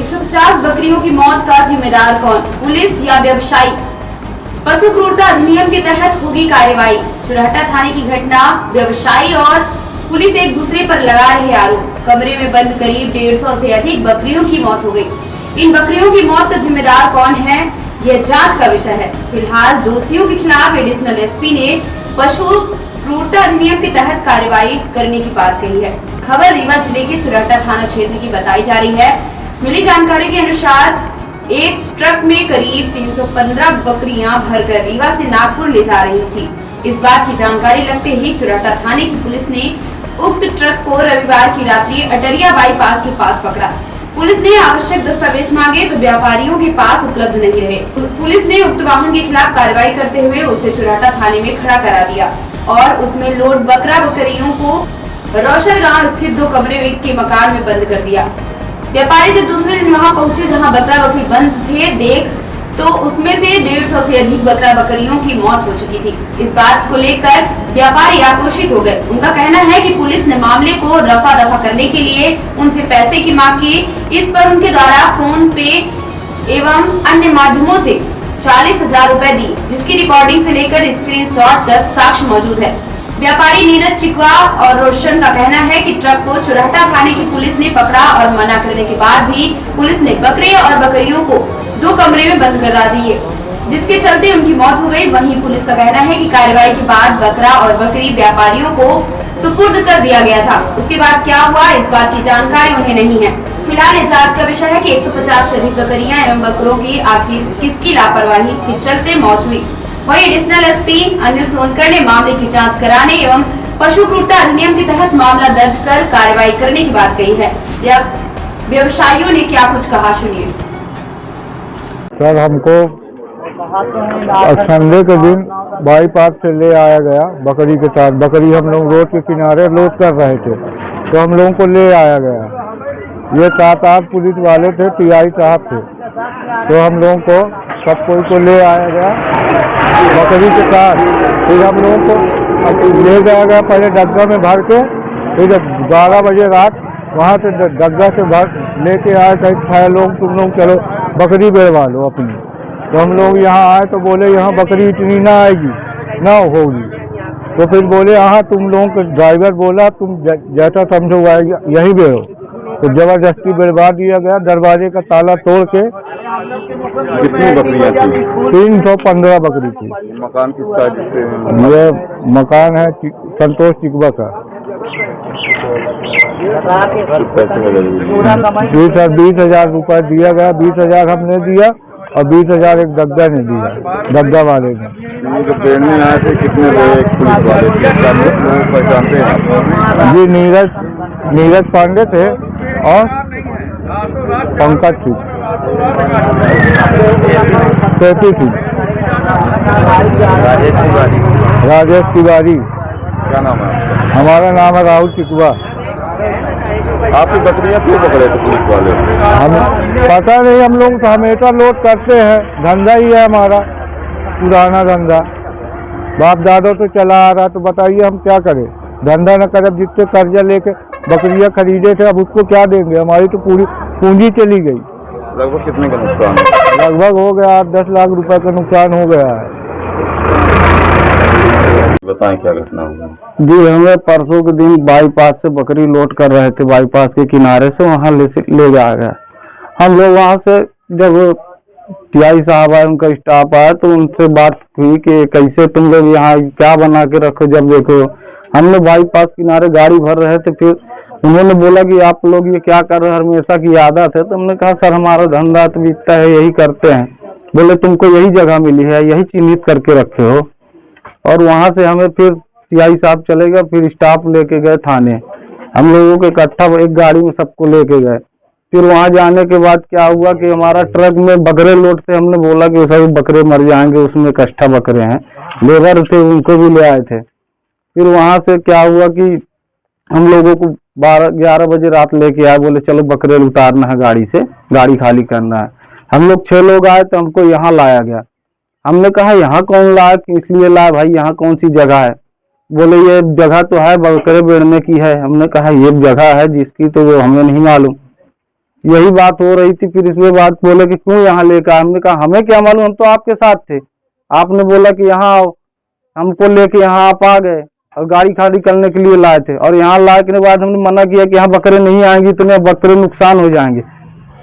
150 बकरियों की मौत का जिम्मेदार कौन, पुलिस या व्यवसायी? पशु क्रूरता अधिनियम के तहत होगी कार्रवाई। चुरहटा थाने की घटना, व्यवसायी और पुलिस एक दूसरे पर लगा रहे आरोप। कमरे में बंद करीब 150 से अधिक बकरियों की मौत हो गई। इन बकरियों की मौत का जिम्मेदार कौन है, यह जांच का विषय है। फिलहाल दोषियों के खिलाफ एडिशनल एसपी ने पशु क्रूरता अधिनियम के तहत कार्रवाई करने की बात कही है। खबर रीवा जिले के चुरहटा थाना क्षेत्र की बताई जा रही है। मिली जानकारी के अनुसार एक ट्रक में करीब 315 बकरियां भरकर रीवा से नागपुर ले जा रही थी। इस बात की जानकारी लगते ही चुरहटा थाने की पुलिस ने उक्त ट्रक को रविवार की रात्रि अटरिया बाईपास के पास पकड़ा। पुलिस ने आवश्यक दस्तावेज मांगे तो व्यापारियों के पास उपलब्ध नहीं रहे। पुलिस ने उक्त वाहन के खिलाफ कार्रवाई करते हुए उसे चुरहटा थाने में खड़ा करा दिया और उसमें लोड बकरियों को रोशन गांव स्थित 2 कमरे के मकान में बंद कर दिया। व्यापारी जब दूसरे दिन वहां पहुंचे जहां बकरी बंद थे, देख तो उसमें से 150 से अधिक बकरियों की मौत हो चुकी थी। इस बात को लेकर व्यापारी आक्रोशित हो गए। उनका कहना है कि पुलिस ने मामले को रफा दफा करने के लिए उनसे पैसे की मांग की। इस पर उनके द्वारा फोन पे एवं अन्य माध्यमों से 40,000 रुपए दी, जिसकी रिकॉर्डिंग से लेकर स्क्रीनशॉट तक साक्ष्य मौजूद है। व्यापारी नीरज चिकवा और रोशन का कहना है कि ट्रक को चुरहटा थाने की पुलिस ने पकड़ा और मना करने के बाद भी पुलिस ने बकरे और बकरियों को 2 कमरे में बंद करा दिए, जिसके चलते उनकी मौत हो गई। वहीं पुलिस का कहना है कि कार्रवाई के बाद बकरा और बकरी व्यापारियों को सुपुर्द कर दिया गया था। उसके बाद क्या हुआ, इस बात की जानकारी उन्हें नहीं है। फिलहाल ये जांच का विषय है कि 150 से अधिक बकरियां एवं बकरों की आखिर किसकी लापरवाही के चलते मौत हुई। वहीं एडिशनल एसपी अनिल सोनकर ने मामले की जांच कराने एवं पशु क्रूरता अधिनियम के तहत मामला दर्ज कर कार्रवाई करने की बात कही है। व्यवसायियों ने क्या कुछ कहा, सुनिए। सर, हमको संडे के दिन बाईपास से ले आया गया बकरी के साथ। बकरी हम लोग रोड के किनारे लोड कर रहे थे तो हम लोगों को ले आया गया। ये 7-8 पुलिस वाले थे, टीआई साहब थे, तो हम लोगों को सब कोई को ले आया गया बकरी के साथ। फिर हम लोगों को ले जाया गया पहले डग्गा में भर के। फिर 12 बजे रात वहाँ से डग्गा से भर लेके आए। कहीं लोग तुम लोग चलो बकरी बेचवा लो अपनी। तो हम लोग यहाँ आए तो बोले यहाँ बकरी इतनी ना आएगी, ना होगी। तो फिर बोले हाँ, तुम लोगों को ड्राइवर बोला तुम जैसा समझो यही बेचो। तो जबरदस्ती बेचवा दिया गया, दरवाजे का ताला तोड़ के। कितनी बकरियां थी? 315 बकरी थी। मकान किसका है? ये मकान है संतोष चिकवा का। पैसे वगैरह 20,000 रुपये दिया गया। 20,000 हमने दिया और 20,000 एक दग्गा ने दिया, दग्गा वाले ने। जो पेड़ने आए थे कितने लोग पुलिस वाले पहचानते हैं? जी, नीरज पांडे थे और पंकज थी, सेतु थी, राजेश तिवारी। क्या नाम है आपका? हमारा नाम है राहुल चिकवा। आपकी बकरियां क्यों पकड़े थे पुलिस वाले? हम पता नहीं, हम लोग हमेशा लोड करते हैं, धंधा ही है हमारा, पुराना धंधा, बाप दादा तो चला आ रहा। तो बताइए हम क्या करें, धंधा न करें। जिससे कर्जा लेके बकरियां खरीदे थे, अब उसको क्या देंगे? हमारी तो पूरी पूंजी चली गई। लगभग कितने का नुकसान? लगभग हो गया 8-10 लाख रुपए का नुकसान हो गया है। बताएं क्या घटना हुई? जी, हमें परसों के दिन बाईपास से बकरी लोड कर रहे थे, बाईपास के किनारे से वहाँ ले जाया गया। हम लोग वहाँ से जब टीआई साहब आए, उनका स्टाफ आया, तो उनसे बात हुई कि कैसे तुम लोग यहाँ क्या बना के रखो। जब देखो हम लोग बाईपास किनारे गाड़ी भर रहे थे, फिर उन्होंने बोला कि आप लोग ये क्या कर रहे हैं, हमेशा की आदत है। तो हमने कहा सर हमारा धंधा तो बिकता है, यही करते हैं। बोले तुमको यही जगह मिली है, यही चिन्हित करके रखे हो। और वहाँ से हमें फिर टीआई साहब चले गए, फिर स्टाफ लेके गए थाने। हम लोगों को इकट्ठा एक गाड़ी में सबको लेके गए। फिर वहाँ जाने के बाद क्या हुआ कि हमारा ट्रक में बकरे लोड थे। हमने बोला कि सभी बकरे मर जाएंगे, उसमें कष्टा बकरे हैं, लेबर थे, उनको भी ले आए थे। फिर वहाँ से क्या हुआ कि हम लोगों को 12-11 बजे रात लेके आए, बोले चलो बकरे उतारना है गाड़ी से, गाड़ी खाली करना है। हम लोग 6 लोग आए तो हमको यहाँ लाया गया। हमने कहा यहाँ कौन लाया, इसलिए लाया भाई, यहाँ कौन सी जगह है? बोले ये जगह तो है बकरे बेचने की है। हमने कहा ये जगह है जिसकी, तो वो हमें नहीं मालूम। यही बात हो रही थी। फिर इसमें बात बोले कि क्यों यहाँ लेकर आए? हमने कहा हमें क्या मालूम, हम तो आपके साथ थे। आपने बोला कि यहाँ आओ, हमको लेके यहाँ आप आ गए और गाड़ी खाली करने के लिए लाए थे। और यहाँ लाने के बाद हमने मना किया कि यहाँ बकरे नहीं आएंगे, इतने बकरे नुकसान हो जाएंगे।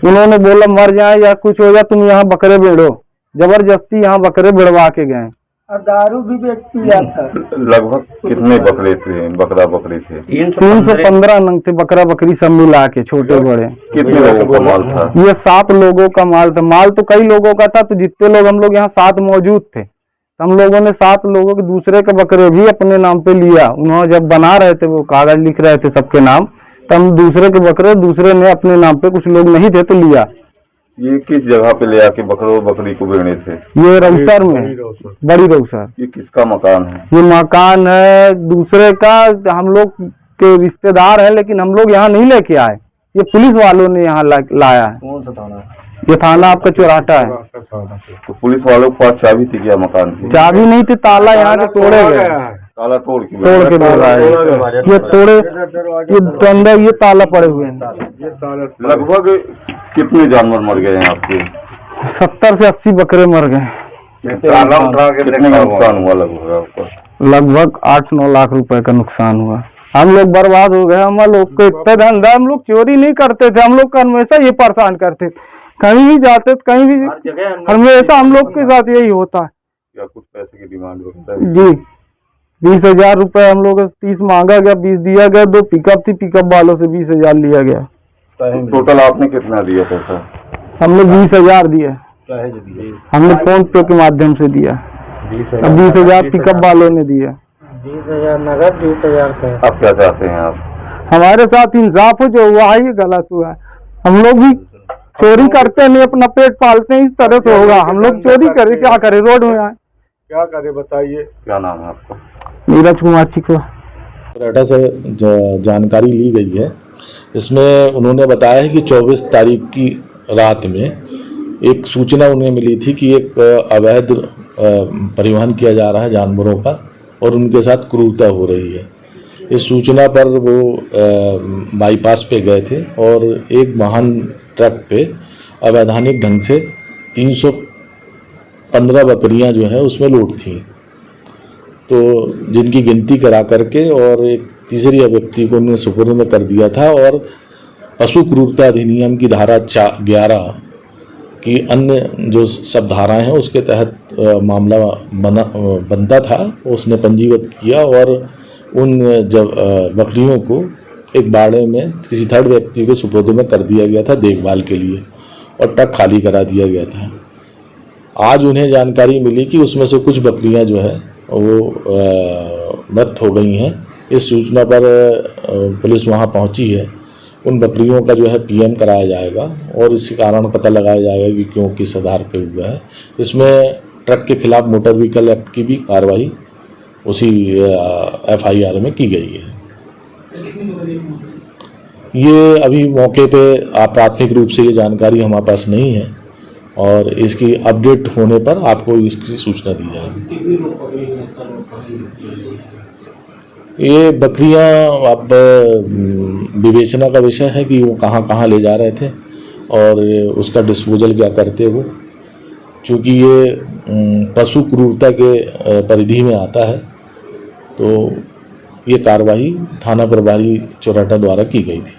उन्होंने बोला मर जाए या कुछ हो जाए, तुम यहाँ बकरे बेड़ो। जबरदस्ती यहाँ बकरे बेड़वा के गए। और दारू भी पिया था। लगभग कितने बकरे थे, बकरा बकरी थे? 315 नंग थे, बकरा बकरी सब मिला के, छोटे बड़े। कितने लोगों का माल था? ये 7 लोगों का माल था। माल तो कई लोगों का था, तो जितने लोग हम लोग यहाँ 7 मौजूद थे, हम लोगों ने 7 लोगों के दूसरे के बकरे भी अपने नाम पे लिया। उन्होंने जब बना रहे थे, वो कागज लिख रहे थे सबके नाम, तो हम दूसरे के बकरे, दूसरे ने अपने नाम पे, कुछ लोग नहीं थे तो लिया। ये किस जगह पे ले आके बकरों बकरी को बेचने थे? ये रौसर में, बड़ी रौसर। ये किसका मकान है? ये मकान है दूसरे का, हम लोग के रिश्तेदार है, लेकिन हम लोग यहाँ नहीं लेके आए। ये पुलिस वालों ने यहाँ लाया है। कौन सा थाना? ये थाना आपका चौराटा है। तो पुलिस वालों के पास चाबी थी क्या मकान की? चाबी नहीं थी, ताला यहाँ के तोड़े गए, ताला तोड़ के दे रहा है। ये तोड़े, ये तो अंदर ये ताला पड़े हुए हैं। लगभग कितने जानवर मर गए हैं आपके? 70 से 80 बकरे मर गए। कितने का नुकसान हुआ लगभग आपका? लगभग 8-9 लाख रुपए का नुकसान हुआ। हम लोग बर्बाद हो गए। हम लोग को इतना धंधा, हम लोग चोरी नहीं करते थे, हम लोग का हमेशा ये परेशान करते। कहीं भी जाते, कहीं भी हमेशा हम लोग के साथ यही होता है। क्या कुछ पैसे की डिमांड होता है? जी 20,000 रुपए हम लोग 30 मांगा गया, 20 दिया गया। 2 पिकअप थी, पिकअप वालों से 20,000 लिया गया। टोटल आपने कितना दिया पैसा? हमने 20,000 दिया। हमने फोन पे के माध्यम से दिया। 20,000 पिकअप वालों ने दिया। 20,000 नगद, 20,000 का। अब क्या चाहते हैं आप? हमारे साथ इंसाफ हो, जो हुआ है ये गलत हुआ है। हम लोग भी चोरी करते नहीं, अपना पेट पालते हैं, इस तरह से होगा। हम लोग चोरी करें, क्या करें? रोड में आए, क्या करे बताइए। क्या नाम है आपका? नीरज कुमार चिकवा। चौराटा से जानकारी ली गई है। इसमें उन्होंने बताया है कि 24 तारीख की रात में एक सूचना उन्हें मिली थी कि एक अवैध परिवहन किया जा रहा है जानवरों का और उनके साथ क्रूरता हो रही है। इस सूचना पर वो बाईपास पे गए थे और एक वाहन ट्रक पे अवैधानिक ढंग से 315 बकरियां जो है उसमें लोड थी, तो जिनकी गिनती करा करके और एक तीसरी व्यक्ति को उन्होंने सुपुर्द में कर दिया था। और पशु क्रूरता अधिनियम की धारा 11 की अन्य जो सब धाराएं हैं उसके तहत मामला बनता था। उसने पंजीबद्ध किया और उन बकरियों को एक बाड़े में किसी थर्ड व्यक्ति को सुपुर्द में कर दिया गया था देखभाल के लिए, और ट्रक खाली करा दिया गया था। आज उन्हें जानकारी मिली कि उसमें से कुछ बकरियां जो है वो मृत हो गई हैं। इस सूचना पर पुलिस वहां पहुंची है। उन बकरियों का जो है पीएम कराया जाएगा और इसी कारण पता लगाया जाएगा कि क्यों किस आधार पे हुआ है। इसमें ट्रक के खिलाफ मोटर व्हीकल एक्ट की भी कार्रवाई उसी FIR में की गई है। ये अभी मौके पे प्राथमिक रूप से ये जानकारी हमारे पास नहीं है और इसकी अपडेट होने पर आपको इसकी सूचना दी जाएगी। ये बकरियां अब विवेचना का विषय है कि वो कहाँ कहाँ ले जा रहे थे और उसका डिस्पोजल क्या करते वो, चूँकि ये पशु क्रूरता के परिधि में आता है तो ये कार्रवाई थाना प्रभारी चौराटा द्वारा की गई थी।